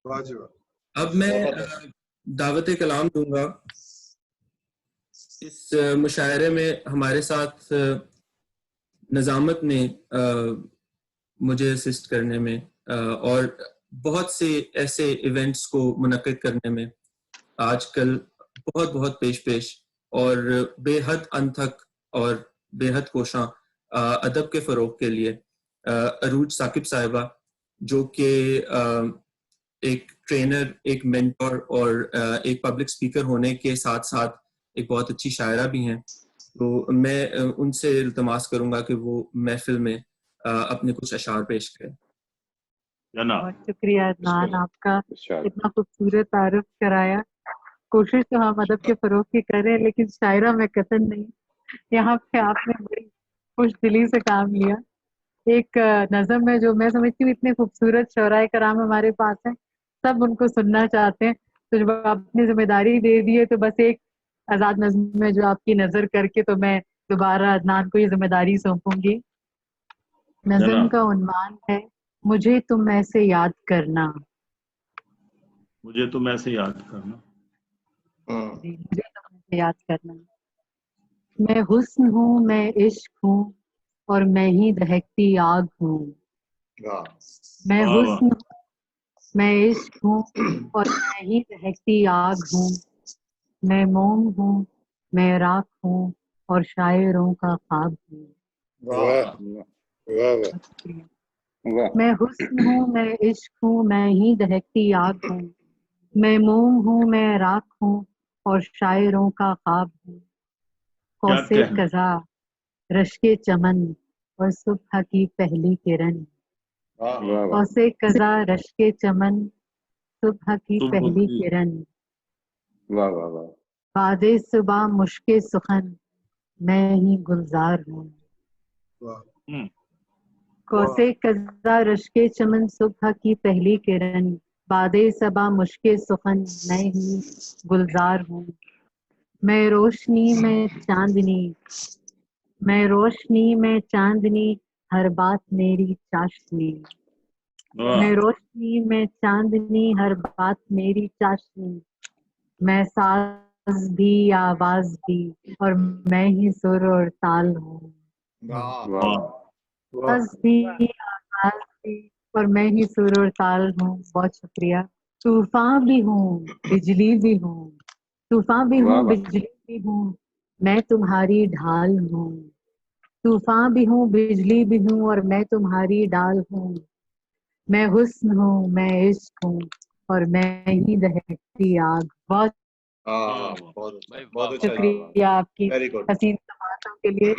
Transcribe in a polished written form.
اب میں دعوت کلام دوں گا. اس مشاعرے میں ہمارے ساتھ نظامت نے مجھے اسسٹ کرنے میں اور بہت سے ایسے ایونٹس کو منعقد کرنے میں آج کل بہت پیش اور بے حد انتھک اور بے حد کوشاں ادب کے فروغ کے لیے عروج ثاقب صاحبہ، جو کہ ایک ٹرینر، ایک مینٹور اور ایک پبلک اسپیکر ہونے کے ساتھ ساتھ ایک بہت اچھی شاعرہ بھی ہیں. تو میں ان سے التماس کروں گا کہ وہ محفل میں اپنے کچھ اشعار پیش کریں. بہت شکریہ عدنان، آپ کا اتنا خوبصورت تعارف کرایا. کوشش تو ہم ادب کے فروغ کی کریں لیکن شاعرہ میں قطن نہیں. یہاں پہ آپ نے بڑی خوش دلی سے کام لیا. ایک نظم ہے جو میں سمجھتی ہوں اتنے خوبصورت شعراء کرام ہمارے پاس ہیں، سب ان کو سننا چاہتے ہیں. تو جب آپ نے ذمہ داری دے دی ہے تو بس ایک آزاد نظم میں جو آپ کی نظر کر کے تو میں دوبارہ عدنان کو یہ ذمہ داری سونپوں گی. نظم کا عنوان ہے مجھے تم ایسے یاد کرنا. مجھے تم ایسے یاد کرنا. جی، مجھے تم ایسے یاد کرنا. میں حسن ہوں، میں عشق ہوں اور میں ہی دہکتی آگ ہوں. میں حسن ہوں، میں عشق ہوں اور میں ہی دہکتی آگ ہوں. میں موم ہوں، میں راکھ ہوں اور شاعروں کا خواب ہوں. میں حسن ہوں، میں عشق ہوں، میں ہی دہکتی آگ ہوں. میں موم ہوں، میں راکھ ہوں اور شاعروں کا خواب ہوں. کوسے قضا، رشک چمن اور صبح کی پہلی کرن. کوسے قضا، رشک چمن، صبح کی پہلی کرن. باد صبح مشک سخن، میں ہی گلزار ہوں. کوسے قضا، رشک چمن، صبح کی پہلی کرن. باد صبا مشک سخن، میں ہی گلزار ہوں. میں روشنی میں چاندنی، میں روشنی میں چاندنی، ہر بات میری چاشنی. میں روشنی میں چاندنی، ہر بات میری چاشنی. میں ساز بھی آواز بھی اور میں ہی سر اور تال ہوں. ساز بھی آواز بھی اور میں ہی سر اور تال ہوں. بہت شکریہ. طوفان بھی ہوں، بجلی بھی ہوں. طوفان بھی ہوں، بجلی بھی ہوں، میں تمہاری ڈھال ہوں. طوفان بھی ہوں، بجلی بھی ہوں اور میں تمہاری ڈال ہوں. میں حسن ہوں، میں عشق ہوں اور میں ہی دہکتی آگ. بہت شکریہ آپ کی حسین تماشوں کے لیے.